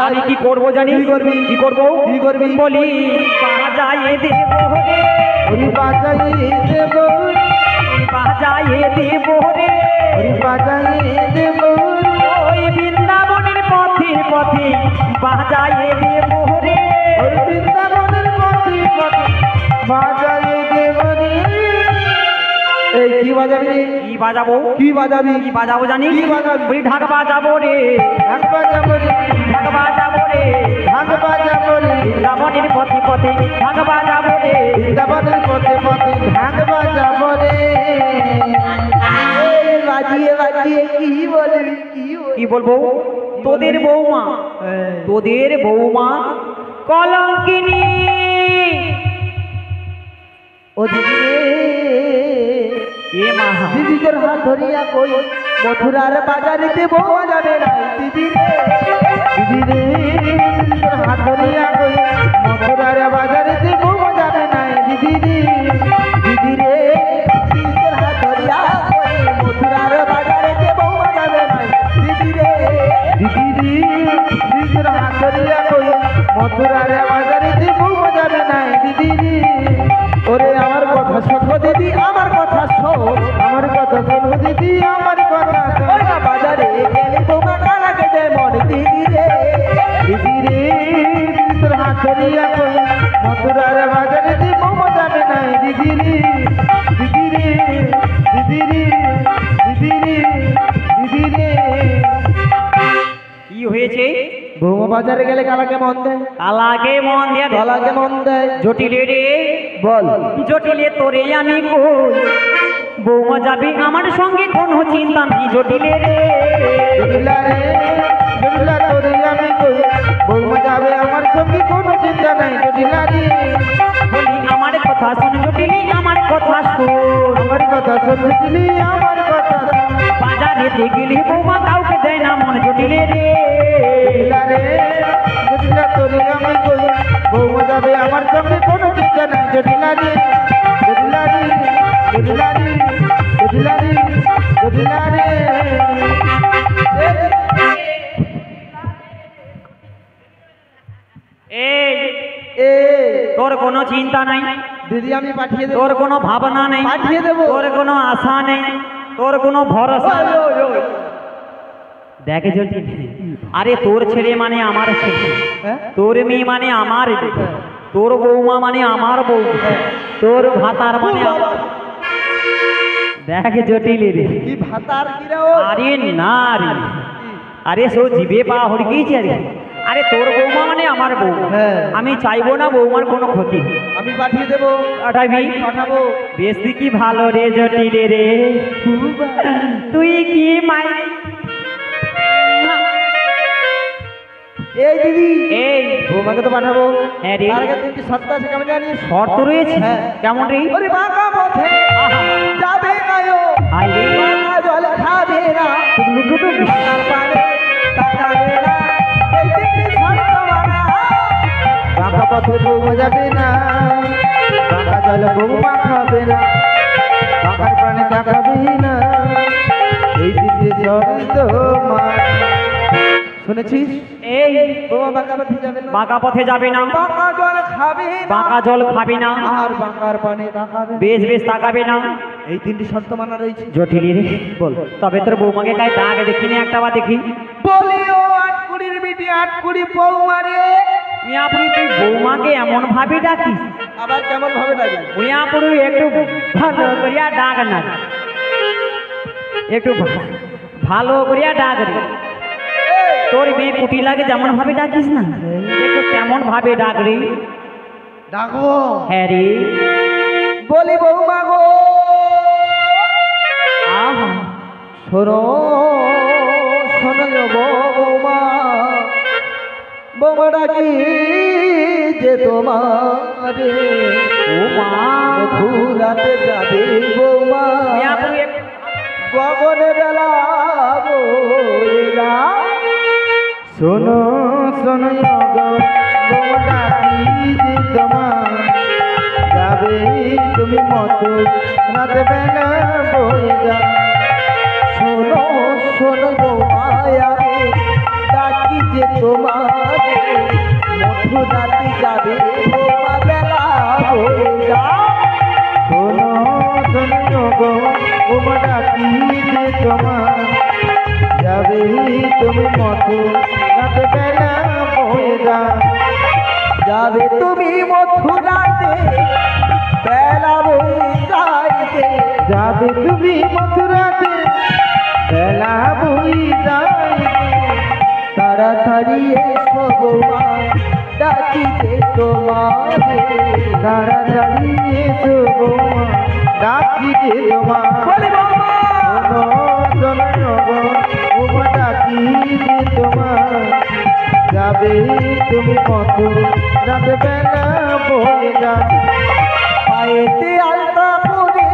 আমি কি করবো জানিস? কি করবো? বলি বাজায়ে দেব রে, বাজাইয়ে দেব, বাজায়ে দেব রে, বাজাইয়ে দেব, ওই বৃন্দাবনের পথে পথে বাজায়ে দেব রে, ওই বৃন্দাবনের পথে পথে বাজাইয়ে দেব রে। এই কি বাজাবি? কি বাজাবো? কি বাজাবি? কি বাজাবো জানিস? কি বাজাবি? বলি ঢাক বাজাবো রে, ঢাক বাজাবো রে, ঢাক বাজাবো রে, ঢাক বাজাবো রে, বৃন্দাবনের পথে পথে ঢাক বাজাবো রে, বৃন্দাবনের পথে পথে ঢাক বাজাবো রে। এই বাজিয়ে বাজিয়ে কি বলবি? কি বলবো? তোদের বৌমা, তোদের বৌমা কলঙ্কিনী। ও দিদি রে, এ মা, দিদি তোর হাত ধরিয়া কই মথুরার বাজারে দেব যাবে না দিদি রে, দিদি রে, তোর হাত ধরিয়া কই মথুরার বাজারে দেব যাবে না দিদি রে, দিদি রে, দিদি তোর হাত ধরিয়া কই মথুরার বাজারে দেব যাবে না দিদি রে, দিদি রে, দিদি তোর হাত ধরিয়া কই মথুরার বাজারে দেব যাবে না দিদি রে। ওরে আমার কথা শোনো দিদি, আমার কথা শোন, আমার কথা শোনো দিদি, আমার কথা শোন। বাজারে গেলে তোমার লাগে যে মন দিদি রে, দিদি রে, তোর হাত ধরিয়া কই মথুরার বাজারে দিব যাবে না দিদি রে, দিদি রে, দিদি রে, দিদি রে, দিদি রে। কি হয়েছে? বৌমা বাজারে গেলে কালাকে মন দেয়, কালাকে মন দিয়ে কালাকে মন দেয়। জটিলে রে, বল জটিলে তোরে আমি কই বৌমা যাবি আমার সঙ্গে কোনো চিন্তা নেই জটিলে রে, জটিলা রে, জটিলা তোরে আমি কই বৌমা যাবে আমার সঙ্গে কোনো চিন্তা নাই জটিলা রে। বলি আমার কথা শোন জটিলি, আমার কথা শোন, আমার কথা শুনছিলি, আমার কথা শোন। বাজারে গেলে বৌমা কাউকে দেয় না মন জটিলে রে, জটিলা রে, জটিলা তোরে আমি কই বৌমা যাবে আমার সঙ্গে কোনো চিন্তা নাই জটিলা রে, জটিলা রে, জটিলা রে, জটিলা রে, জটিলা রে। এই তোর কোনো চিন্তা নাই, দিদি আমি পাঠিয়ে দেবো, তোর কোনো ভাবনা নেই, পাঠিয়ে দেবো। তোর কোনো আশা নেই, তোর কোনো ভরসা নেই। দেখে চলছি, আরে তোর ছেলে মানে আমার ছেলে, হ্যাঁ? তোর মেয়ে মানে আমার মেয়ে, তোর বৌমা মানে আমার বউ, তোর ভাতার মানে দেখে জটিল রে। কি ভাতার কি রে ও? আরে না রে, আরে সো জিভে পা হড়কিয়েছে আরে, আরে তোর বৌমা মানে আমার বউ, হ্যাঁ। আমি চাইবো না বৌমার কোনো ক্ষতি হোক। আমি পাঠিয়ে দেবো, পাঠাবি? পাঠাবো। বেশ কি ভালো রে জটিলে রে, তুই কি মাই। এই দিদি, এই বৌমাকে তো পাঠাবো। হ্যাঁ রে। তার আগে তিনটি শর্ত আছে, কেমন জানিস? শর্ত রয়েছে? হ্যাঁ। কেমন রে? ওরে বাঁকা পথে আহা, যাবে না ও, হাই রে, বাঁকা জল খাবে না, বাঁকার পানে তাকাবে না, এই তিনটি শর্ত মানা। বাঁকা পথে বৌমা যাবে না, বাঁকা জল বৌমা খাবে না, বাঁকার প্রাণে তাকাবে না, এই তিনটি শর্ত মানা। শুনেছিস? এই বৌমা বাঁকা পথে যাবে না, বাঁকা পথে যাবে না, বাঁকা জল খাবে না, বাঁকা জল খাবে না, আর বাঁকার পানে তাকাবে না। বেশ বেশ তাকাবে না। এই তিনটি শর্ত মানা রয়েছে। জটিলি রে, বল তবে তোর বৌমাকে গায়ে দাগ দেখি না একটা বা দেখি। বলি ও আটকুড়ির বিটি, আটকুড়ি বৌমা রে। মিয়াপুরি তুই বৌমাকে এমন ভাবে ডাকিস, আবার কেমন ভাবে ডাকবে? মিয়াপুরি একটু ভালো করিয়া ডাক না, একটু ভালো করিয়া ডাক রে। তোর মেয়ে কুটি লাগে যেমন ভাবে ডাকিস না, একটু তেমন ভাবে ডাক রে। ডাকবো? হ্যাঁ রে। বলি বৌমা গো, আহা, শোনো শোনো গো বৌমা, বৌমা ডাকি যে তোমারে, ও মা, মথুরাতে যাবে বৌমা, মিয়াপুরি একটু গগনে বেলা বইরা। শোনো শোনো গো বৌমা ডাকি যে তোমার যাবে তুমি মথুরাতে বেলা বইরা। শোনো শোনো বৌমা ডাকি যে তোমার মথুরাতে যাবে বোমা বেলা হয়ে যায়। শোনো শোনো গো বোমা ডাকি যে তোমার যাবে তুমি মথুরাতে বেলা হয়ে যায়। যাবে তুমি মথুরাতে বেলা বই যাইতে, যাবে তুমি মথুরাতে বেলা বই যাইতে। তাড়াতাড়ি এসো বোমা ডাকিতে তোমারে, তাড়াতাড়ি এসো বোমা ডাকিতে তোমার। শোনো গো বোমা ডাকিতে তোমার যাবে তুমি মথুরাতে বেলা বই যায়। পায়েতে আলতা পরে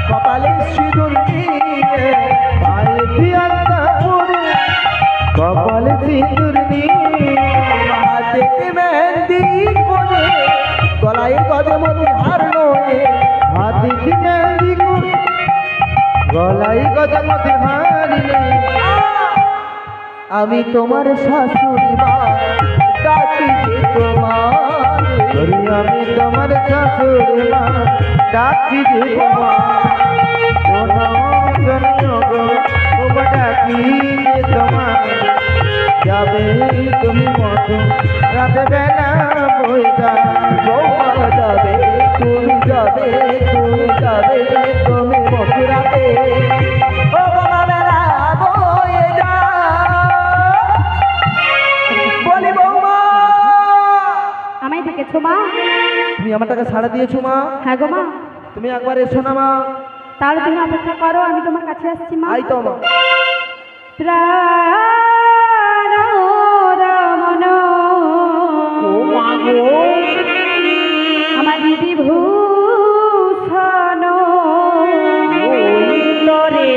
কপালে সিঁদুর নিয়ে, পায়েতে আলতা পরে কপালে সিঁদুর নিয়ে, হাতেতে মেহেন্দি করে গলায় গজমতি হার নয়ে, হাতেতে মেহেন্দি করে গলায় গজমতি হার নেই। আমি তোমার শাশুড়ি মা ডাকিতে তোমার, আমি তোমার শাশুড়ি মা ডাকিতে তোমার। শোনো শোনো গো বোমা ডাকিতে তোমার যাবে তুমি মথুরাতে বেলা বই যায়। বোমা যাবে তুমি যাবে তুমি যাবে তুমি মথুরাতে ও বোমা বেলা বই যায়। বলি বৌমা আমায় ডেকেছো মা? তুমি আমার টাকা সাড়া দিয়েছো মা? হ্যাঁ গো মা। তুমি একবার এসো না মা। তাহলে তুমি অপেক্ষা করো, আমি তোমার কাছে আসছি মা। আই তো মা। প্রাণ রমণ ও মা গো, আমার দিদি ভূষণ তোরে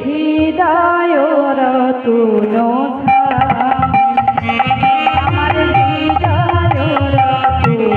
হৃদয় রতুন আমার হৃদয় রতুন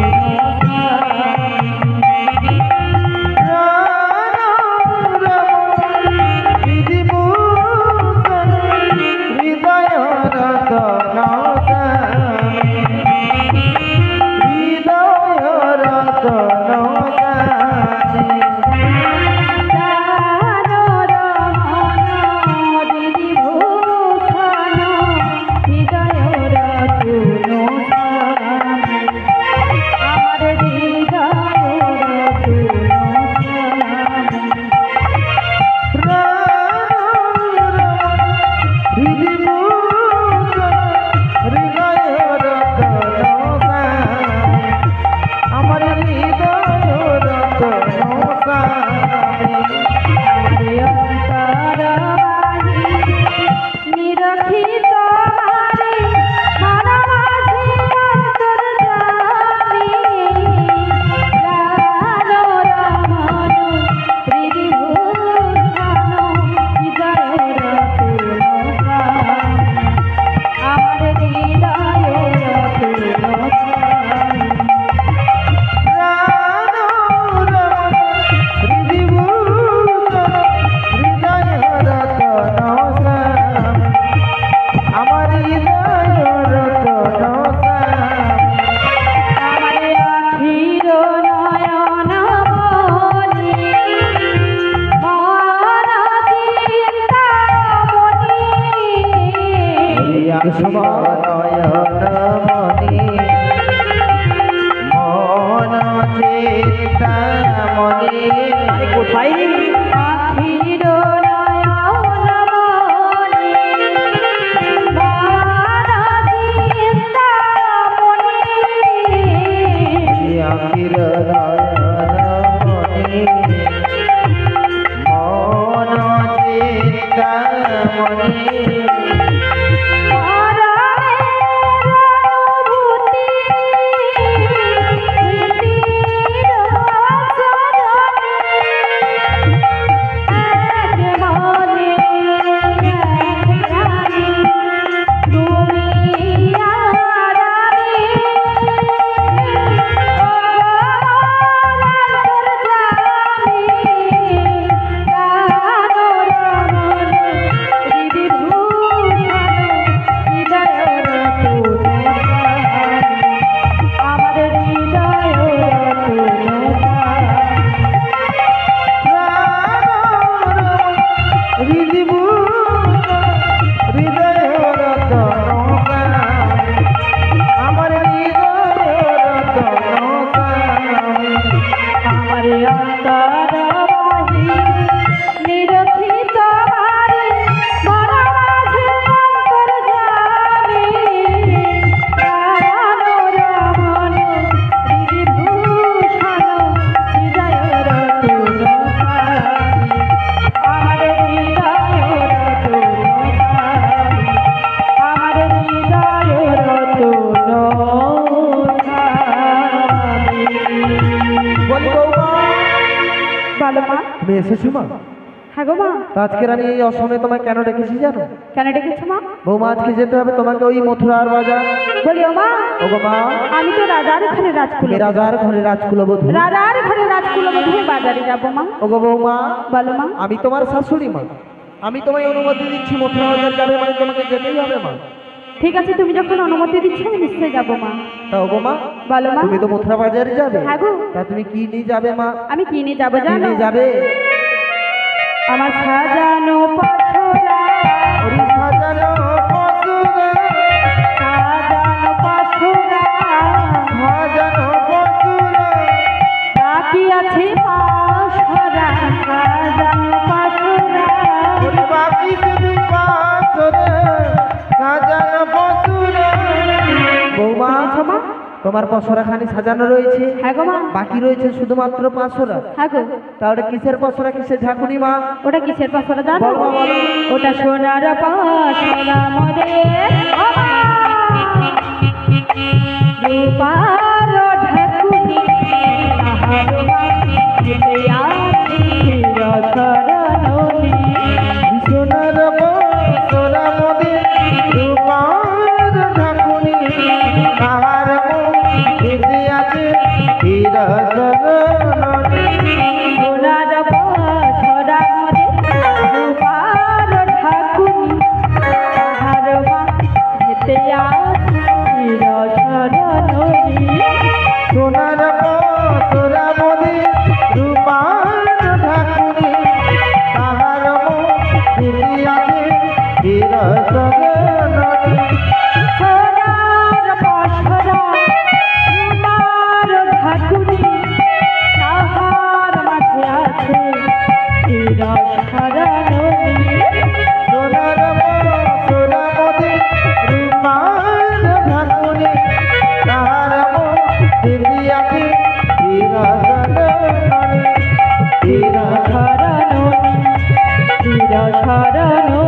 কোথায় এসেছো মা? হ্যাঁ গো মা। তো আজকের আমি এই অসময়ে তোমায় কেন ডেকেছি জানো? কেন ডেকেছো মা? বৌমা আজকে যেতে হবে তোমাকে ওই মথুরার বাজার। বলি ও মা, ও গো মা, আমি তো রাজার ঘরে রাজকুল, আমি রাজার ঘরে রাজকুলবধূ। রাজার ঘরে রাজকুলবধূ বাজারে যাবো মা। ও গো বৌমা, বলো মা। আমি তোমার শাশুড়ি মা, আমি তোমায় অনুমতি দিচ্ছি মথুরা বাজার যাবে মানে তোমাকে যেতেই হবে মা। ঠিক আছে, তুমি যখন অনুমতি দিচ্ছ আমি নিশ্চয়ই যাবো মা। তা ও গো মা, বলো মা। তুমি তো মথুরা বাজারে যাবে। হ্যাঁ গো। তা তুমি কি নিয়ে যাবে মা? আমি কি নিয়ে যাবো কি জানো? নিয়ে যাবে? আমার সাজানো পাথরা, ওরে সাজানো পশুরা, সাজানো পাথরা, সাজানো পশুরা, বাকি আছে পাশরা, সাজানো পাথরা। ওরে বাকি শুধু পাথরে, সাজানো পশুরা। বৌমা, মা। তোমার পসরাখানি সাজানো রয়েছে, হ্যাঁ গো মা। বাকি রয়েছে শুধুমাত্র পাঁচশোরা। হ্যাঁ গো। তাহলে কিসের পসরা, কিসের ঝাঁকুনি মা? ওটা কিসের পাথরা জানো? বলো মা, বলো। ওটা সোনার পাথরা মরে রূপার ঢাকুনি তাহার মাটিতে আছে চিরচরণী। সোনার পসরা মধ্যে রূপার ঢাকুনি, তাহার মুখে আছে চিরচরণী। সোনার পাথরা মরে রূপার ঢাকুনি তাহার মাটিতে আছে চিরচরণী। সোনার পসরা মধ্যে রূপার ঢাকুনি, তাহার মুখে আছে চিরচরণী। সোনার পাথরা রূপার ঢাকুনি তাহার মাঝে আছে চিরচরণী। সোনার পসরা মধ্যে রূপার ঢাকুনি, তাহার মুখে আছে চিরচরণী। চিরচরণী, চিরচরণী।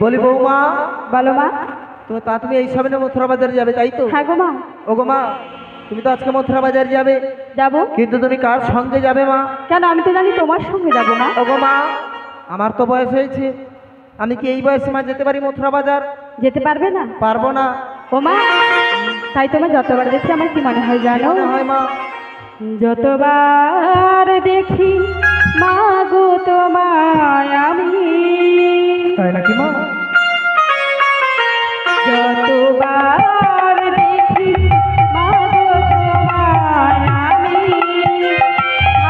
বলি বৌমা, বলো মা। তো তা তুমি এই সময় মথুরা বাজারে যাবে তাই তো? হ্যাঁ গো মা। ও গো মা, তুমি তো আজকে মথুরা বাজারে যাবে, যাবো। কিন্তু তুমি কার সঙ্গে যাবে মা? কেন, আমি তো জানি তোমার সঙ্গে যাবো মা। ও গো মা, আমার তো বয়স হয়েছে, আমি কি এই বয়সে মা যেতে পারি মথুরা বাজার? যেতে পারবে না? পারবো না। ও মা, তাই তোমার যতবার দেখি আমার কি মনে হয় জানো? মনে হয় মা, যতবার দেখি মা গো তোমায় আমি, তাই নাকি মা? যতবার দেখি মা গো তোমায় আমি,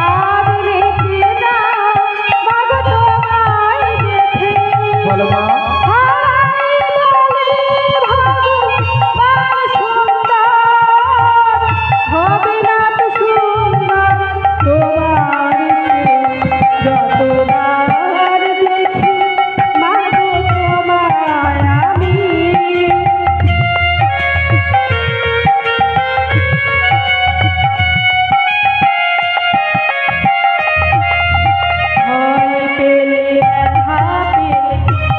আর দেখি না মা গো তোমায় দেখে। বলো মা, হায় বলে ভগবান সুন্দর, হবে না তো সুন্দর তোমার চেয়ে। যতবার দেখি মা গো তোমায় আমি, ভয় পেলে ব্যথা পেলে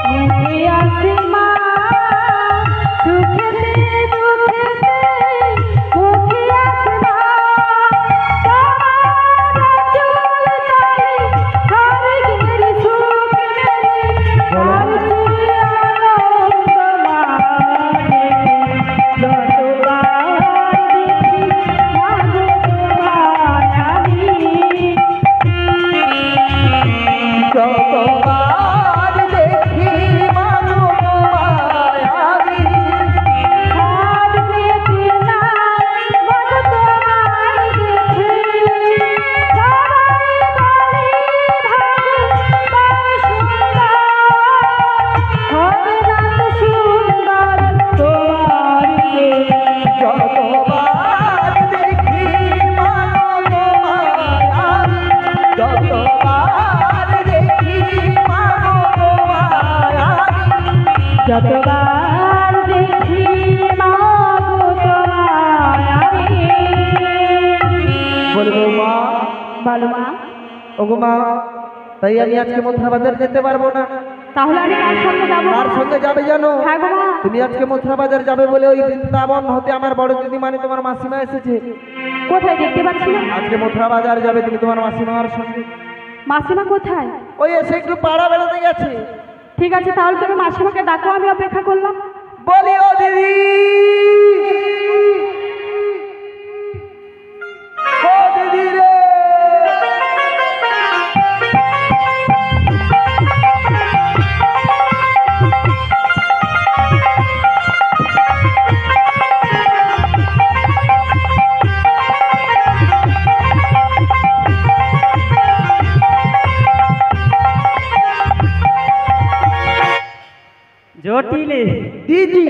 মুখে আসে মা, সুখেতে দুঃখেতে মুখে আসে মা। তোমার চুল তালে স্বর্গের সুখ মেলে, আর চেয়ে আনন্দ মা দেখে। যতবার দেখি মা গো তোমায় আমি, যতবার দেখি মা গো তোমায় আমি, আর পেতে না মা গো তোমায় দেখে। সবাই বলে ভগবান সুন্দর, হবে না তো সুন্দর তোমার চেয়ে। যতবার দেখি মা গো তোমায় আমি, যতবার দেখি মা গো তোমায় আমি। যতবার দেখি মা গো তোমায় আমি। বলবো মা, বলো মা। ও গো মা, তাই আমি আজকে মথুরা বাজার যেতে পারবো না। তাহলে আমি কার সঙ্গে যাবো? কার সঙ্গে যাবে জানো? হ্যাঁ গো মা। তুমি আজকে মথুরা বাজার যাবে বলে ওই বৃন্দাবন হতে আমার বড় দিদি মানে তোমার মাসিমা এসেছে। কোথায় দেখতে পাচ্ছি না? আজকে মথুরা বাজার যাবে তুমি তোমার মাসিমার সঙ্গে। মাসিমা কোথায়? ওই এসে একটু পাড়া বেড়াতে গেছে। ঠিক আছে, তাহলে তুমি মাসিমাকে ডাকো, আমি অপেক্ষা করলাম। বলি ও দিদি, ও দিদি রে, জটিলে দিদি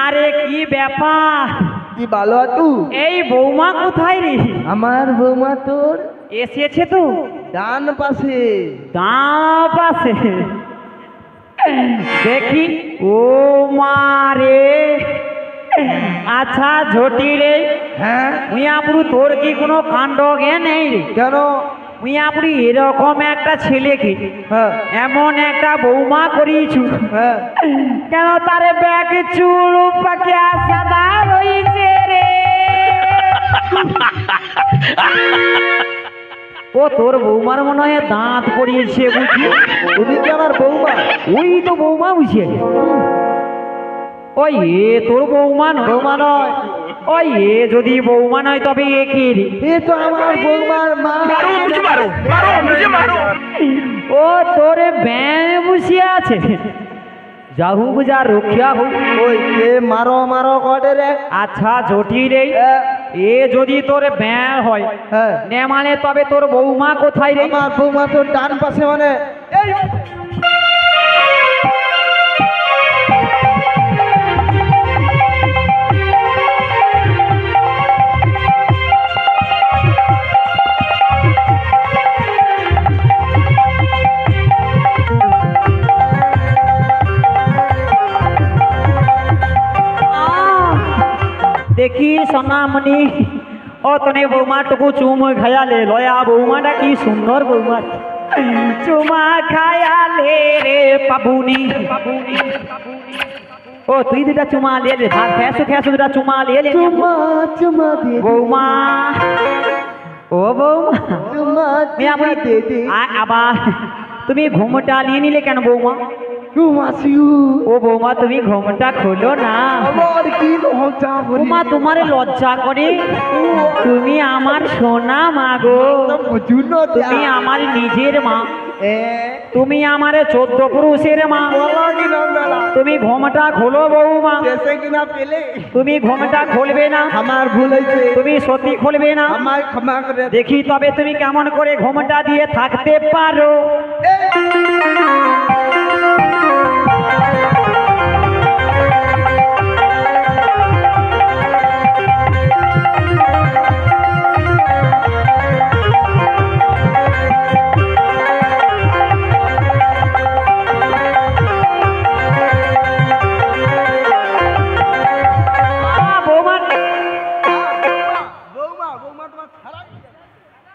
আরে কি ব্যাপার, কি ভালো আতু? এই বৌমা কোথায় রে? আমার বৌমা তোর এসেছে তো ডান পাশে। ডান পাশে, দেখি ও মা রে। আচ্ছা ঝটি রে, হ্যাঁ মুইয়াপুরু তোর কি কোনো কাণ্ড জ্ঞান নেই রে? কেন? মুইয়াপুরু এরকম একটা ছেলেকে হ্যাঁ এমন একটা বৌমা করিয়েছু, হ্যাঁ কেন তারে ব্যাগ চুল পাকিয়া সাদা রয়েছে রে। ও তোর বৌমার মনে হয় দাঁত পড়িয়েছে বুঝি। উনি কি আমার বৌমা? ওই তো বৌমা বুঝিয়ে। ওই এ তোর বৌমা নয়? বৌমা নয়। ওই এ যদি বৌমা নয় তবে এ কে রে? এ তো আমার বৌমার মা। ও তোর ব্যান বসিয়ে আছে, যাহু যা রক্ষা হোক। ওই এ মারো মারো কটে রে। আচ্ছা জটি রে, এ যদি তোর ব্যাঁ হয় হ্যাঁ নে মানে তবে তোর বৌমা কোথায় রে? আমার বৌমা তো ডান পাশে মানে এই দেখি সোনামণি, ও তনে বৌমাটুকু চুম খায়ালে লয়া, বৌমাটা কি সুন্দর বৌমা, চুমা খায়ালে রে পাবুনি। ও তুই দুটা চুমা লে রে, ভাত খেয়েছো খেয়েছো দুটা চুমা লে লে। চুমা চুমা দিয়ে বৌমা, ও বৌমা চুমা আমি দিয়ে দে আবার তুমি ঘুমটা নিয়ে নিলে কেন বৌমা? চুমা সিউ ও বৌমা তুমি ঘুমটা খোলো না। আমার কি লজ্জা করি। বৌমা তোমার লজ্জা করে? তুমি আমার সোনা মা গো, বুঝুন তুমি আমার নিজের মা, এ তুমি আমার 14 পুরুষের মা। বলা কি না তুমি ঘুমটা খোলো বৌমা। শেষে কিনা পেলে তুমি ঘুমটা খুলবে না? আমার ভুল হয়েছে, তুমি সত্যি খুলবে না? আমার ক্ষমা করে দে। দেখি তবে তুমি কেমন করে ঘুমটা দিয়ে থাকতে পারো।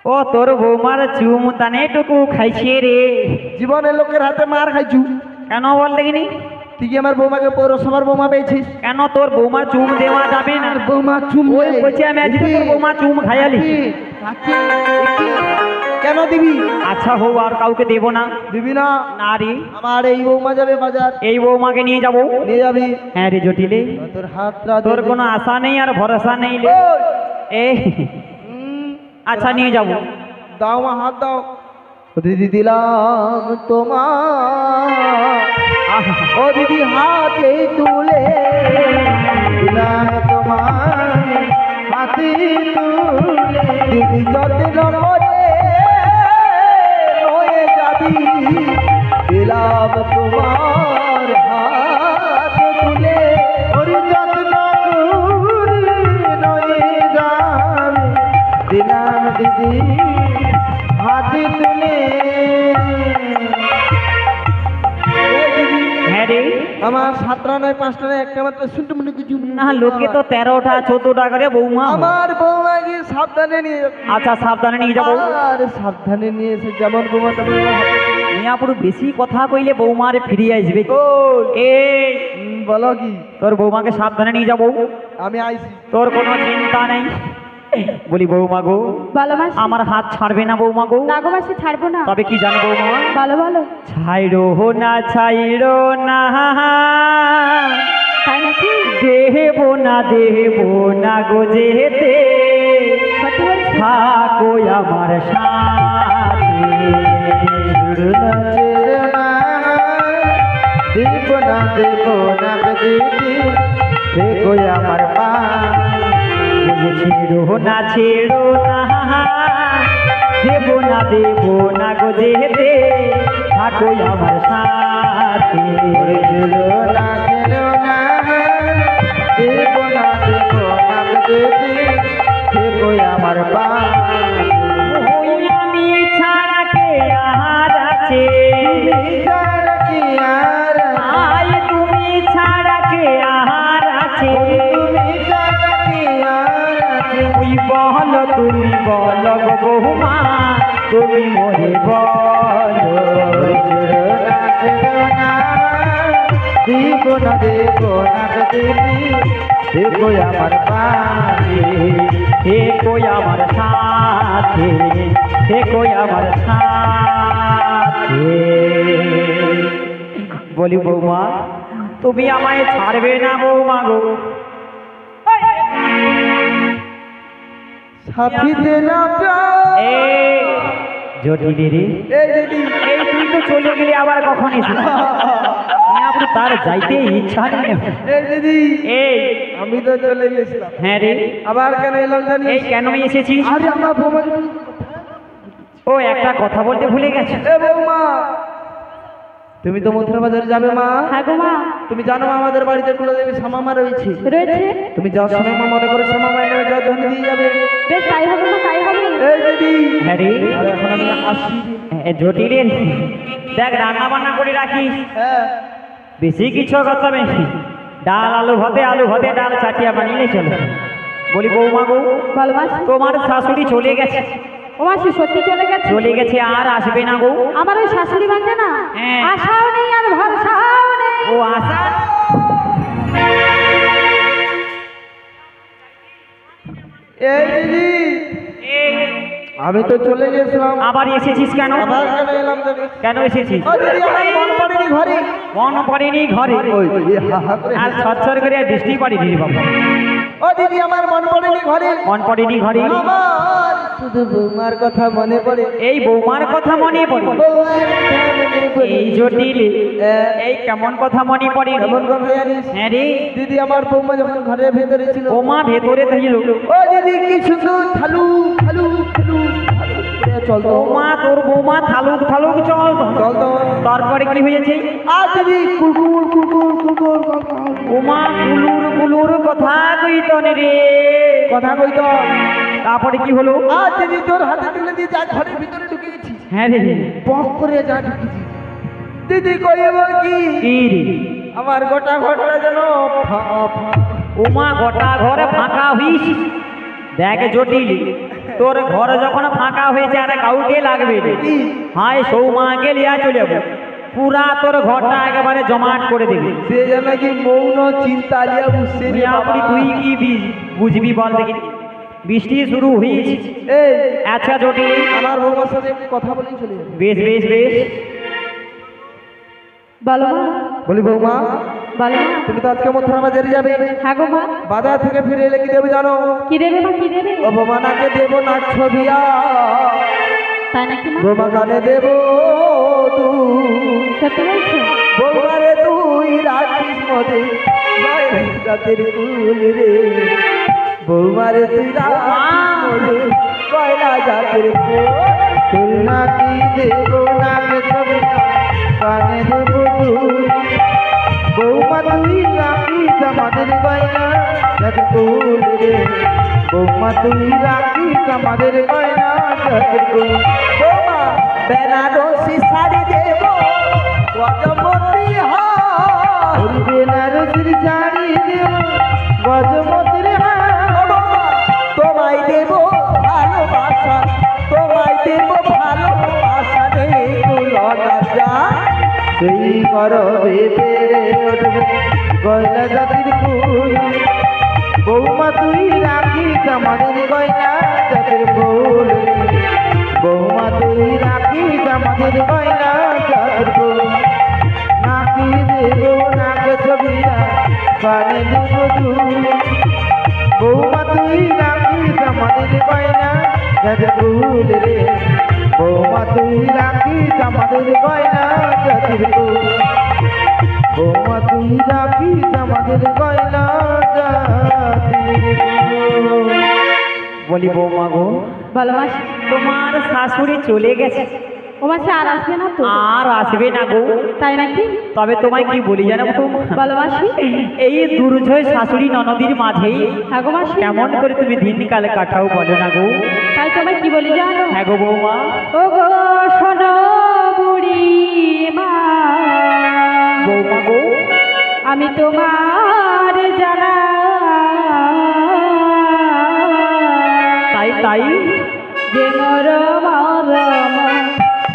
ও তোর বৌমার চুম তানেটুকু খাইছে রে। জীবনের লোকের হাতে মার খাইছু কেন বল দেখিনি? তুই কি আমার বৌমাকে পৌরসভার বৌমা পেয়েছিস? কেন তোর বৌমার চুম দেওয়া যাবে না? আর বৌমা চুম ওই বলছি আমি আজকে তোর বৌমা চুম খাইয়ালি। কেন দিবি? আচ্ছা হোক, আর কাউকে দেব না। দিবি না? না রে, আমার এই বৌমা যাবে বাজার, এই বৌমাকে নিয়ে যাবো। নিয়ে যাবি? হ্যাঁ রে জটিলে, তোর হাতটা তোর কোনো আশা নেই আর ভরসা নেই লে। এই আচ্ছা নিয়ে যাবো। দাও মা, হাত দাও। দিদি দিলাম তোমার, আহা, ও দিদি হাতে তুলে দিলাম তোমার, হাতে তুলে দিদি যত্ন করে নয়ে যাবি, দিলাম তোমার হাতে তুলে, ওর যত্ন করে নয়ে যাবি, দিলাম দিদি হাতে তুলে। হ্যাঁ রে, আমার 7টা নয় 5টা নয় একটা মাত্র শুনতে মনে কিছু না লোকে তো 13টা 14টা করে বৌমা হয়। আমার বৌমাকে সাবধানে নিয়ে যাবে। আচ্ছা সাবধানে নিয়ে যাবো। আর সাবধানে নিয়ে এসে যেমন বৌমা তেমন হাতে তুলে। মিয়া পুরো বেশি কথা কইলে বৌমারে ফিরিয়ে আসবে। ওই, এই বলো কি? তোর বৌমাকে সাবধানে নিয়ে যাবো, আমি আইছি। তোর কোনো চিন্তা নেই। বলি বৌমা গো, বলো মাসি। আমার হাত ছাড়বে না বৌমা গো? না গো মাসি, ছাড়বো না। তবে কি জানো বৌমা? বলো বলো। ছাইড়ো না ছাইড়ো না, তাই নাকি? দেব না গো যেতে, সত্যি বলছো? থাকো আমার সাথে। ছেড়ো না দেব না দিদি, দেখো আমার পা। ছেড়ো না দেব না গো যেতে, থাকো আমার সাথে। ছেড়ো না দেব না দিদি, দেখো আমার পা। ওই আমি ছাড়া কে আর আছে, কি আর আয় তুমি ছাড়া কে আর আছে। তুমি ছাড়া কি আর আছে? ওই বলো তুমি বলো গো বৌমা, তুমি মোরে বলো। দেব না দিদি, দেখো আমার পা। দেখো আমার সাথে, দেখো আমার সাথে। বলি বৌমা, তুমি আমায় ছাড়বে না বৌমা গো? সাথী দেনা এই জটিলি রে, এই দিদি, এই তুই তো চলে গেলি, আবার কখন এসেছিস? আপনি তার যাইতে ইচ্ছা নেই। এই দিদি, এই আমি তো চলে গেছিলাম, হ্যাঁ রে, আবার কেন এলাম জানি? এই কেন এসেছিস? আরে আমার বৌমা। ও একটা কথা বলতে ভুলে গেছে। এ বৌমা, তুমি তো মথুরা বাজারে যাবে মা? হ্যাঁ গো মা। তুমি জানো মা, আমাদের বাড়িতে কুলদেবী শ্যামামা রয়েছে। রয়েছে? তুমি যাও শ্যামামা মনে করে শ্যামামা এনে যা ধন দিয়ে যাবে। বেশ, তাই হবে মা, তাই হবে। এই দিদি, হ্যাঁ রে, আর এখন আমি আসি। জটিল রে, দেখ রান্না বান্না করে রাখিস, হ্যাঁ, বেশি কিছু করতে হবে না। ডাল আলু ভাতে ডাল চাটিয়া বানিয়ে চলে। বলি বৌমা গো, বলো মাসি। তোমার শাশুড়ি চলে গেছে, ও মাসি সত্যি চলে গেছে? আর আসবে না গো? আমার ওই শাশুড়ি ভাঙছে না, হ্যাঁ। আশাও নেই আর ভরসাও নেই। ও আশা, এই দিদি, এই, আমি তো চলে গেছিলাম, আবার এসেছিস কেন? আবার কেন এলাম জানি? কেন এসেছিস? ও দিদি, আমার মন পড়েনি ঘরে। মন পড়েনি ঘরে? ওই হা হা করে। আর ছচ্ছর করে আর বৃষ্টি পড়েনি রে বাবা। ও দিদি, আমার মন পড়েনি ঘরে। মন পড়েনি ঘরে? আমার শুধু বৌমার কথা মনে পড়ে। এই বৌমার কথা মনে পড়ে? বৌমার কথা মনে পড়ে। এই জটিল, এই কেমন কথা মনে পড়ে? কেমন কথা জানিস? হ্যাঁ রে, দিদি, আমার বৌমা যখন ঘরের ভেতরে ছিল, ও মা ভেতরে থাকল, ও দিদি কি সুন্দর থালু থালু থালু করে চলতো। ও মা তোর বৌমা থালুক থালুক চলতো। চলতো। তারপরে কি হয়েছে? আর দিদি কুকুর কুকুর কুকুর কুকুর ও মা কুলুর কথা কইতো রে, কথা কইতো। তারপরে কি হলো? আর দিদি তোর হাতে তুলে দিয়ে যা ঘরের ভিতরে ঢুকে গেছি, হ্যাঁ রে, বক করে যা ঢুকেছি। দিদি কইব কি কি রে? আমার গোটা ঘরটা যেন ও মা গোটা ঘরে ফাঁকা হইস। দেখ জটিল, তোর ঘর যখন ফাঁকা হয়েছে আর কাউকে লাগবে রে, হায় সৌমাকে লিয়া চলে যাবো, পুরা তোর ঘরটা একেবারে জমাট করে দেবে। সে যেন কি মৌন চিন্তা লিয়া বুঝছে রে আপনি বাবা। তুই কি বুঝবি বল দেখি? বৃষ্টি শুরু হয়েছে। এই আচ্ছা জটিল, আমার বৌমার সাথে একটু কথা বলেই চলে যাবে। বেশ বেশ বেশ। বলো মা। বলি বৌমা, বলো মা। তুমি তো আজকে মথুরা বাজারে যাবে, হ্যাঁ গো মা। বাজার থেকে ফিরে এলে কি দেবে জানো? কি দেবে মা, কি দেবে? ও বৌমানাকে দেবো না ছবিয়া, তাই নাকি মা? বৌমা কানে দেবো তুই, সত্যি বলছো? বৌমারে তুই রাখিস মধ্যে রাতের কুল রে, বৌমারে তুই রাখিস মধ্যে কয়লা জাতের কুল। তুল নাকি দেবো না ছবিয়া, কানে দেবো তুই, বৌমা তুই রাখিস আমাদের গয়না জাতের কুল রে, বৌমা তুই রাখিস আমাদের গয়না জাতের কুল। বৌমা বেনারসি শাড়ি দেব গজমতি হার, বেনারসির শাড়ি দেব গজমতির হার, তোমায় দেব ভালোবাসা, তোমায় দেব ভালোবাসা রে তুলনা যা, সেই করবে পেরে উঠবে গয়না জাতির ফুল বৌমা তুই রাখিস আমাদের গয়না জাতির ফুল বৌমা তুই রাখিস আমাদের গয়না জাতির ফুল নাকি দেব নাকে ছবিটা কানে দেব দুল বৌমা তুই রাখিস আমাদের গয়না জাতির ফুল রে বৌমা তুই রাখিস আমাদের গয়না জাতির ফুল বৌমা তুই রাখিস আমাদের গয়না জাতির ফুল। বলি বৌমা গো, বলো মাসি। তোমার শাশুড়ি চলে গেছে, ও মাসি আর আসবে না তো? আর আসবে না গো। তাই নাকি? তবে তোমায় কি বলি জানো তো, বলো মাসি। এই দুর্জয় শাশুড়ি ননদীর মাঝে হ্যাঁ গো মাসি। কেমন করে তুমি দিনকাল কাটাও বলো না গো। তাই তোমায় কি বলি জানো? হ্যাঁ গো বৌমা। ও গো শোনো বুড়ি মা, বৌমা গো, আমি তোমার জানা তাই তাই যে মরম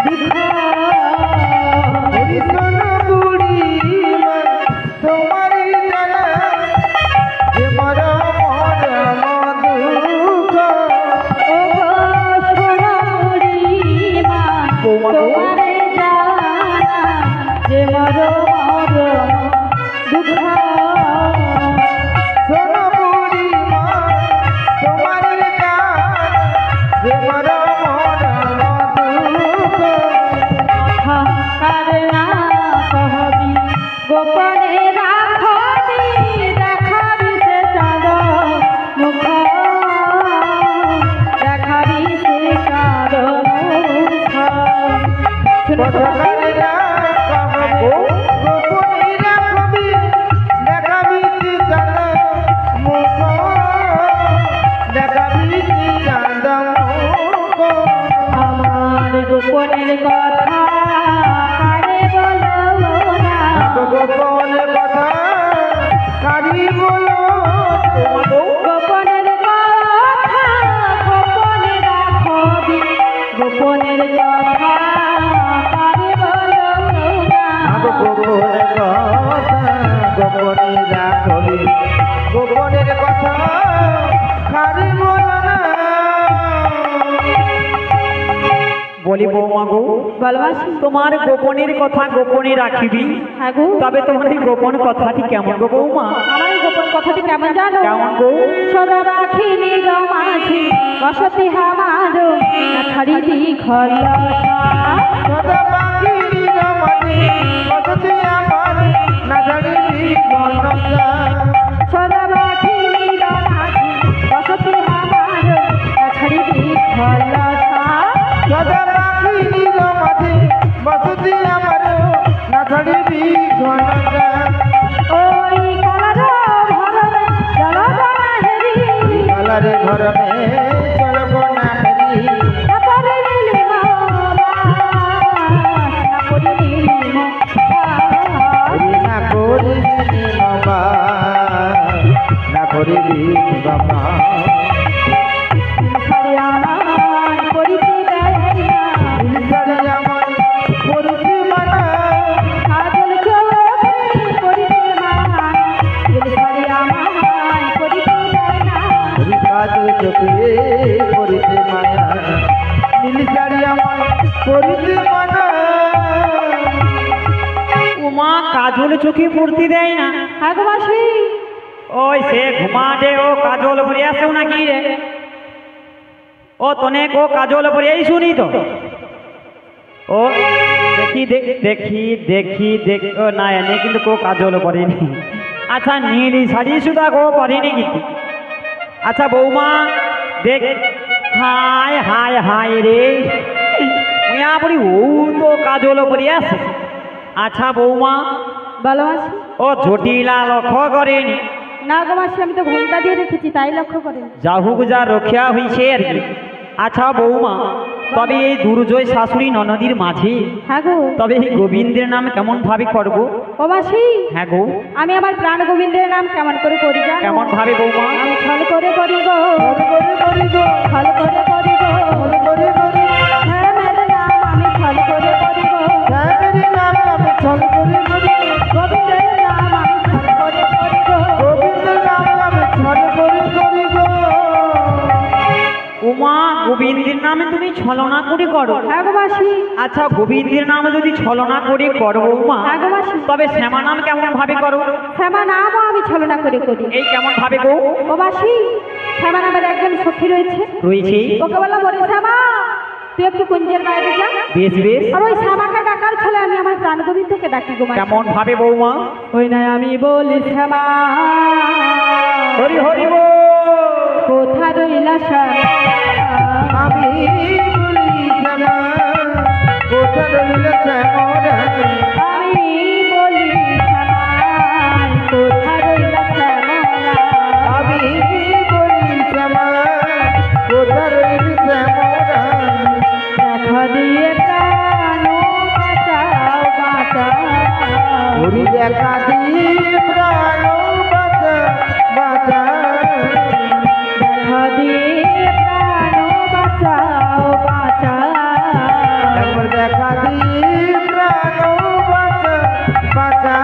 দুঃখ হরিজন বুড়ি মা তোমারই জানা যে মরম মরম দুঃখ ও গো শোনো বুড়ি মা, বৌমা গো। তোমার জানা যে মরম দুঃখ শোনো বুড়ি মা তোমারই জানা যে মরম মরম দুঃখ কারনা কহবি গোপনে রাখবি দেখাবি সে চাঁদ মুখ দেখাবি সে চাঁদ মুখ শুনো তো মাসি? কথাকারেরা কহবো গোপনে রাখবি দেখাবি চাঁদ মুখ দেখাবি চাঁদ মুখ আমার গোপনের কথা কারে বলো না, গোপনের কথা কারি বলো গোপনের কথা গোপনে রাখবি গোপনের কথা কারে বলো না, গোপনের কথা গোপনে রাখবি গোপনের কথা কারি বলো না বলি বৌমা গো, বলো মাসি। তোমার গোপনের কথা গোপনে রাখিবি, হ্যাঁ গো। তবে তোমার এই গোপন কথাটি কেমন গো বৌমা? আমার এই গোপন কথাটি কেমন জানো? কেমন গো? সদা রাখিনি মাঝি বসতি হামার না ছাড়িবি ঘর সদা পাখির মাঝে বসতি আমার না জানিবি গণনা সদা রাখিনি মাঝি বসতি হামার না ছাড়িবি ঘর সদা পাখির মাঝে বসতি আমার না জানিবি গণনা ওই কালার ভরবে জলগণা হেরি কালারে ঘরমে চলব না হেরি না করে নিলি মামা না করে নিলি না করিবি বাবা না করিবি বাবা আমার করিতে দেয় না ইলসারে আমার করতি মানা কাজল করিতে মানা এলসারে আমায় করিতে দেয় না কাজ চোখে করিতে মায়া নীলসারি আমার করিতে মানা উমা কাজল চোখে পড়তে দেয় না? হ্যাঁ গো মাসি। ওই সে ঘুমাটে ও কাজল পরে আসেও নাকি রে? ও তনেক ও কাজল পরে এই শুনি তো। ও দেখি দেখি দেখি দেখি ও না এনে কিন্তু কো কাজল পরেনি। আচ্ছা নীল শাড়ি সুদা কো পরেনি কিন্তু। আচ্ছা বৌমা দেখ, হায় হায় হায় রে মুয়া পড়ি ও তো কাজল পরে আছে। আচ্ছা বৌমা বলো মাসি। ও জটিলা লক্ষ্য করেনি? না গো মাসি, আমি তো ঘুমটা দিয়ে রেখেছি তাই লক্ষ্য করেন। যা হোক যা রক্ষা হয়েছে আর কি। আচ্ছা বৌমা, তবে এই দুর্জয় শাশুড়ি ননদীর মাঝে হ্যাঁ গো। তবে এই গোবিন্দের নাম কেমন ভাবে করবো? ও মাসি, হ্যাঁ গো, আমি আমার প্রাণ গোবিন্দের নাম কেমন করে করি জানো? কেমন ভাবে বৌমা? আমি ছল করে করি গো, করি গো ছল করে করি গো, করি হ্যাঁ মেরে নাম আমি ছল করে করি গো, শ্যামের নাম আমি ছল করি গোবিন্দের নাম আমি ছল করে ছলনা করে করো। হ্যাঁ গো মাসি। আচ্ছা গোবিন্দের নাম যদি ছলনা করে করো বৌমা, হ্যাঁ গো মাসি। তবে শ্যামা নাম কেমন ভাবে করো? শ্যামা নামও আমি ছলনা করে করি। এই কেমন ভাবে গো? ও মাসি, শ্যামা নামের একজন সখী রয়েছে। রয়েছে। ওকে বললাম, ওরে শ্যামা তুই একটু কুঞ্জের বাইরে যা। বেশ বেশ। আর ওই শ্যামাকে ডাকার ছলে আমি আমার প্রাণ গোবিন্দকে ডাকি গো মাসি। কেমন ভাবে বৌমা? ওই নাই আমি বলি শ্যামা হরি হরি বল। কোথা রইলা শ্যামা, আমি বলি শ্যামা কোথা রইল শ্যামরা, আমি বলি শ্যামা কোথা রইলা শ্যামা, আমি বলি শ্যামা কোথা রইল শ্যামরা, দেখা দিয়ে প্রাণ বাঁচাও বাঁচাও, ওরে দেখা দিয়ে প্রাণ বাঁচা বাঁচা, দেখা দিয়ে প্রাণ বাঁচাও বাঁচাও, একবার দেখা দিয়ে প্রাণ বাঁচা বাঁচা,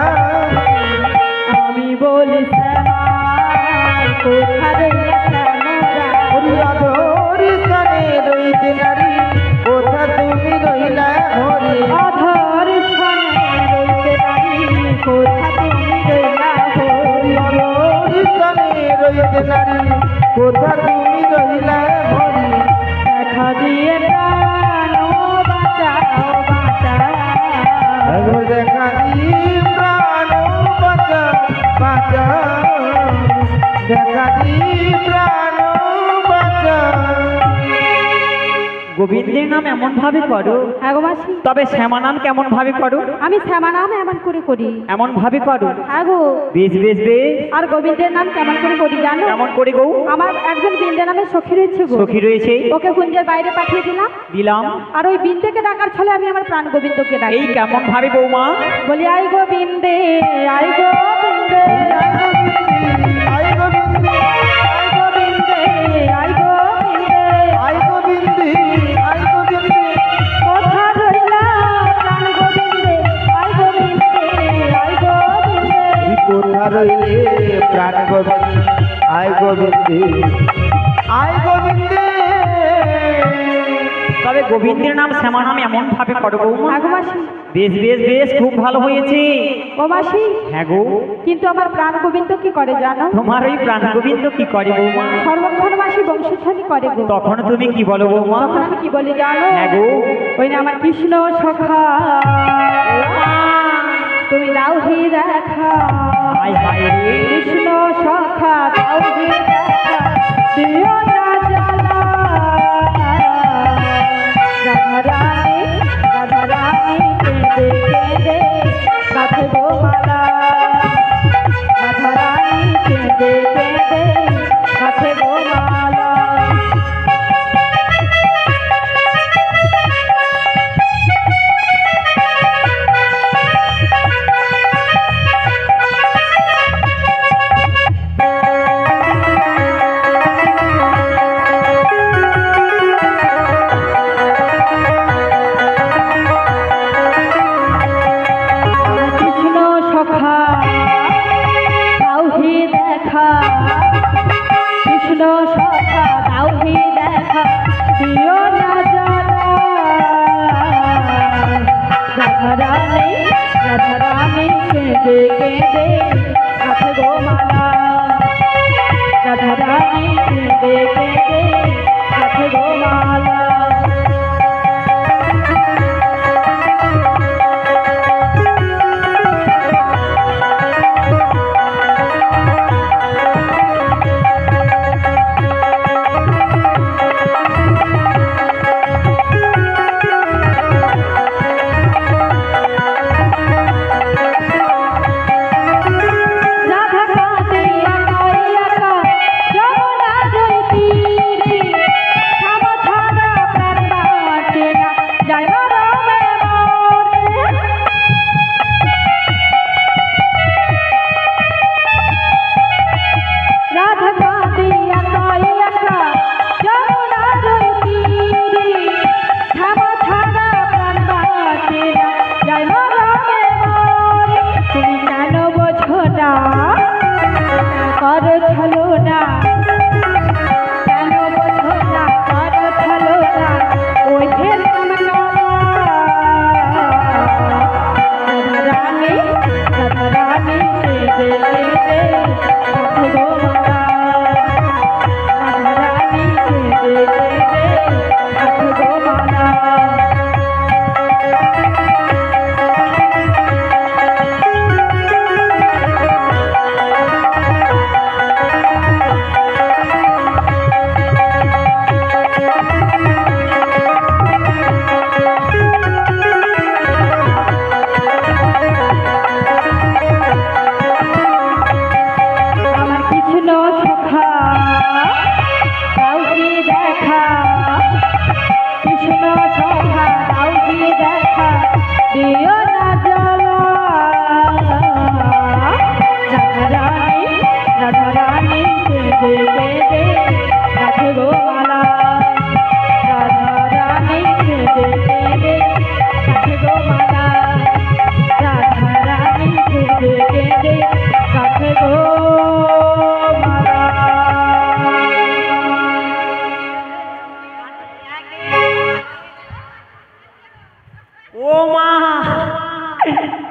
আমি বলি শ্যামা কোথা রইলা শ্যামরা, ওরে অধর স্থানে রইতে নারী কোথা তুমি রইলা হরে, অধর সনে রইতে নারী কোথা তুমি রইলা হরি, অধর স্থানে রইতে নারী কোথা তুমি রইলা হরে, দেখা দিয়ে প্রাণ বাঁচাও বাঁচাও, একবার দেখা দিয়ে প্রাণ বাঁচা বাঁচা, দেখা দিয়ে প্রাণ বাঁচা। গোবিন্দের নাম এমন ভাবে করো, হ্যাঁ গো মাসি। তবে শ্যামা নাম কেমন ভাবে করো? আমি শ্যামা নাম এমন করে করি। এমন ভাবে করো। হ্যাঁ গো। বেশ বেশ বেশ। আর গোবিন্দের নাম কেমন করে করি জানো? কেমন করে গো? আমার একজন বিন্দে নামে সখী রয়েছে গো। সখী রয়েছে। ওকে কুঞ্জের বাইরে পাঠিয়ে দিলাম। দিলাম। আর ওই বিন্দেকে ডাকার ছলে আমি আমার প্রাণ গোবিন্দকে ডাকি। এই কেমন ভাবে বৌমা? বলি আই গোবিন্দে, আই গোবিন্দে, আই গোবিন্দি আই গোবিন্দে, আই গোবিন্দে, আই গোবিন্দি আই গোবিন্দি, কোথা রইলা প্রাণ গোবিন্দে, আই গোবিন্দে, আই গোবিন্দে, কোথা রইলে প্রাণ গোবিন্দ, আই গোবিন্দি আই গোবিন্দি। তবে গোবিন্দের নাম শ্যামা নাম এমন ভাবে করো বৌমা। হ্যাঁ গো মাসি। বেশ বেশ বেশ, খুব ভালো হয়েছে। ও মাসি, হ্যাঁ গো। কিন্তু আমার প্রাণ গোবিন্দ কি করে জানো? তোমার ওই প্রাণ গোবিন্দ কি করে বৌমা? সর্বক্ষণ মাসি বংশধ্বনি করে গো। তখন তুমি কি বলো বৌমা? তখন আমি কি বলি জানো? হ্যাঁ গো। ওই না আমার কৃষ্ণ সখা তুমি দাও হি দেখা, হায় হায় রে। কৃষ্ণ সখা দাও হি দেখা, দিও না জ্বালা, রাধারানী রাধারানী কেঁদে কেঁদে গাঁথে গো মালা, রাধারানী কেঁদে কেঁদে গাঁথে গো মালা। কৃষ্ণ সখা দাও হি দেখা, কৃষ্ণ সখা দাও হি দেখা, দিও না জ্বালা, রাধারানী রাধারানী কেঁদে কেঁদে গাঁথে গো মালা, রাধারানী কেঁদে কেঁদে গাঁথে গো মালা। রাধা কাঁদে একা একা যমুনার ওই তীরে, শ্যামা ছাড়া প্রাণ বাঁচে না, যায় মরমে মরে। রাধা কাঁদে একা একা যমুনার ওই তীরে, শ্যামা ছাড়া প্রাণ বাঁচে না, যায় মরমে মরে। তুমি কেন বোঝো না করো ছলো না, কেন বোঝো না করো ছলো না, ও রাখো গো মালা রাধারানী কেঁদে কেঁদে রাখো গো মালা আমার কৃষ্ণ সখা কাউকে দেখা কৃষ্ণ সখা কাউকে দেখা দিও না জ্বালা রাধারানী রাধারানী কেঁদে কেঁদে রাখো গো মালা রাধারানী কেঁদে কেঁদে রাখো গো মালা রাধারানী কেঁদে কেঁদে রাখো গো মালা ও মা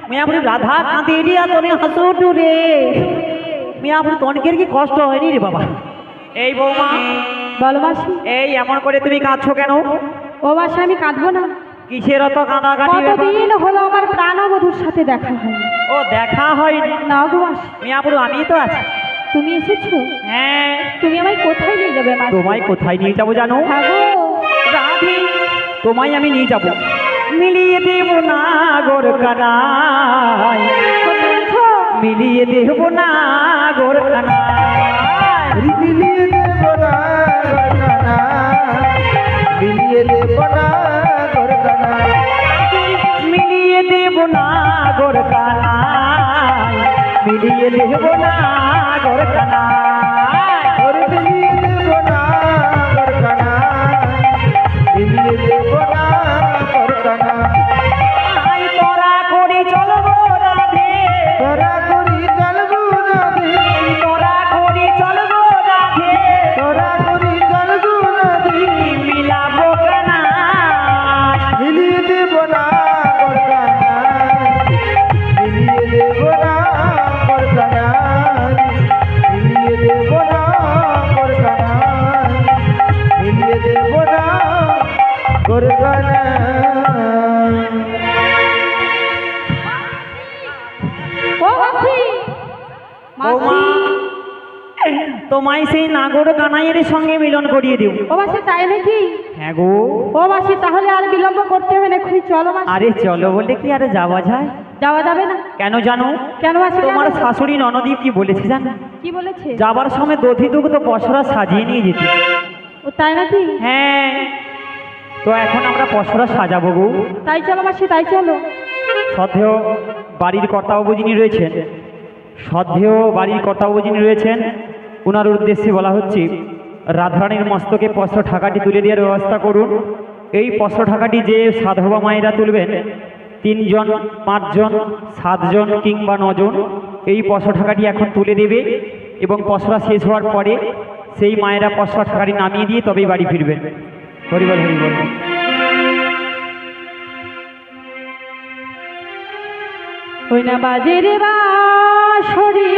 মেয়ে আপনি রাধা কাঁদে রিয়া তোনে হাসুটু রে মেয়ে আপনি তনকের কি কষ্ট হয়নি রে বাবা এই বৌমা বলো মাসি এই এমন করে তুমি কাঁদছো কেন ও মাসি আমি কাঁদবো না কিসের অত কাঁদাকাটি ব্যাপার? কতদিন হলো আমার প্রাণবধূর সাথে দেখা হয়নি ও দেখা হয়নি না গো মাসি মেয়ে আপনি আমি তো আছি তুমি এসেছো হ্যাঁ তুমি আমায় কোথায় নিয়ে যাবে মাসি তোমায় কোথায় নিয়ে যাবো জানো হ্যাঁ গো রাধি তোমায় আমি নিয়ে যাবো মিলিয়ে দেব না গোর কানায় কোথায় আছো? মিলিয়ে দেব না গোর কানায় মিলিয়ে দেব না গরকানা মিলিয়ে দেব না গরকানা মিলিয়ে দেব না গোর কানায় মিলিয়ে দেব না গোর কানায় ওরে মিলিয়ে দেব না গরকানা মিলিয়ে দেব না গরকানা আই তোরা করি চলবো রাধে তোরা করি চলবো নদী তোরা করি চলবো রাধে তোরা করি চলবো নদী মিলাবো কানায় মিলিয়ে দেব না গরকানা মিলিয়ে দেব না গরকানা মিলিয়ে দেব না গরকানা মিলিয়ে দেব না গরকানা ও মাসি বৌমা মাসি তোমায় সেই নাগর কানাইয়ের সঙ্গে মিলন করিয়ে দেব ও মাসি তাই নাকি হ্যাঁ গো ও মাসি তাহলে আর বিলম্ব করতে হবে না এক্ষুনি চলো মাসি আরে চলো বলে কি আরে যাওয়া যায় যাওয়া যাবে না কেন জানো কেন মাসি তোমার কেন? শাশুড়ি ননদী কি বলেছে জানো কি বলেছে যাবার সময় দধি দুগ্ধ পশরা সাজিয়ে নিয়ে যেতে ও তাই নাকি হ্যাঁ তো এখন আমরা পশরা সাজাবো গো তাই চলো মাসি তাই চলো শ্রদ্ধেয় বাড়ির কর্তাবাবু যিনি রয়েছেন শ্রদ্ধেয় বাড়ির কর্তাবাবু যিনি রয়েছেন ওনার উদ্দেশ্যে বলা হচ্ছে রাধারানীর মস্তকে পস্র ঢাকাটি তুলে দেওয়ার ব্যবস্থা করুন এই পস্র ঢাকাটি যে সাধবা মায়েরা তুলবেন 3 জন 5 জন 7 জন কিংবা 9 জন এই পস্র ঢাকাটি এখন তুলে দেবে এবং পসরা শেষ হওয়ার পরে সেই মায়েরা পসরা ঢাকাটি নামিয়ে দিয়ে তবেই বাড়ি ফিরবেন হরিবল হরিবল ওই না বাজে রে বাঁশরি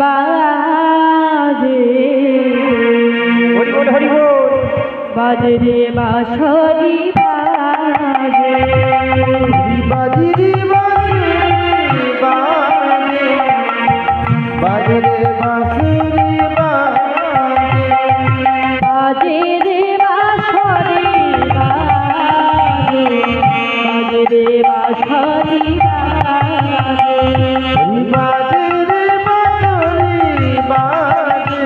বাজে হরিবল হরিবল বাজে রে বাঁশরি বাজে বাজিরি বাজে বাজে রে বাঁশুরি বাজে বাজে রে বাঁশরি বাজে বাজে রে বাঁশরি বাজে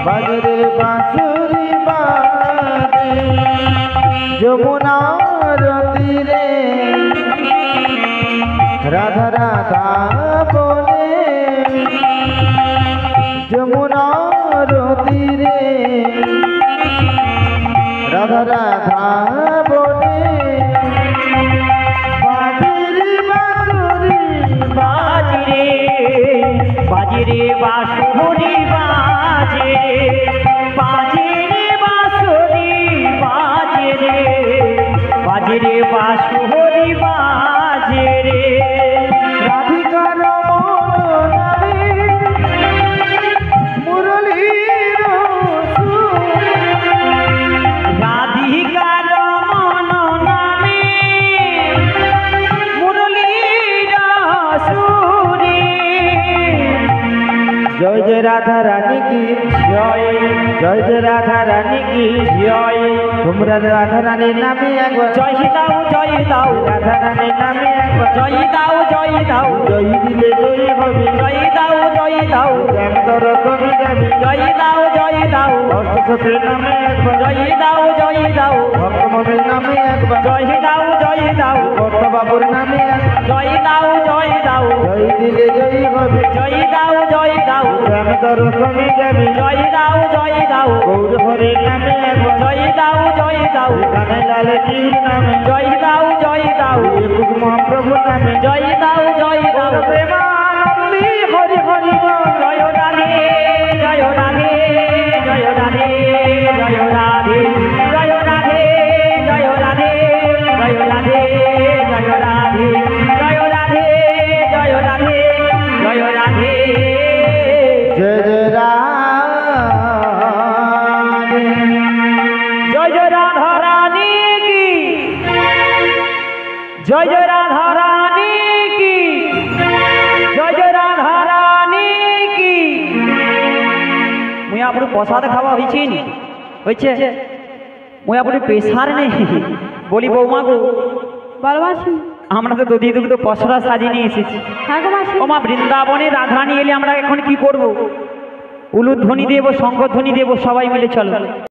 বাজে রে বাঁশুরি বাজে যমুনার তীরে রাধা রাধা বলে যমুনার তীরে রাধা রাধা বলে বাজিরে বাঁশুরি বাজরে বাজরে বাঁশুরি বাজে বাজরে বাঁশুরি বাজরে বাজরে বাঁশুরি বাজরে রাধিকার বাঁশুরি জয় জয় রাধা রানী কি জয় জয় জয় রাধা রানী কি জয় তোমরা রাধা রানীর নামে একবার জয় দাও জয় দাও রাধা রানীর নামে একবার জয় দাও জয় দাও জয় দিলে জয় হবে জয় দাও জয় দাও শ্যামদর কবি যাবি জয় দাও জয় দাও অষ্টসখীর নামে একবার জয় দাও জয় দাও ভক্তমণির নামে একবার জয় দাও জয় দাও ভক্তবাবুর নামে একবার জয় দাও জয় দাও জয় দিলে জয় হবে জয় দাও জয় দাও শ্যামদর কবি যাবি জয় দাও জয় দাও গৌর হরির নামে একবার জয় দাও জয় দাও কানে লাল জির নামে জয় দাও জয় দাও একুশ মহাপ্রভুর নামে জয় দাও জয় দাও প্রেমানন্দী হরি হরি বল জয় রাধে জয় রাধে জয় রাধে জয় রাধে জয় রাধে জয় রাধে জয় রাধে জয় রাধে জয় রাধে জয় রাধে জয় রাধে জয় জয় রাধে জয় জয় রাধা রানী কি জয় জয় রাধা রানী কি জয় জয় রাধা রানী কি মুই আপনার প্রসাদ খাওয়া হয়েছে হয়েছে মুই আপনার প্রেশার নেই বলি বৌমা গো বল মাসি আমরা তো দুধি দুগ্ধ পসরা সাজিয়ে নিয়ে এসেছি হ্যাঁ গো মাসি ও মা বৃন্দাবনে রাধারানী এলে আমরা এখন কি করব উলুধ্বনি দেব শঙ্খধ্বনি দেব সবাই মিলে চলো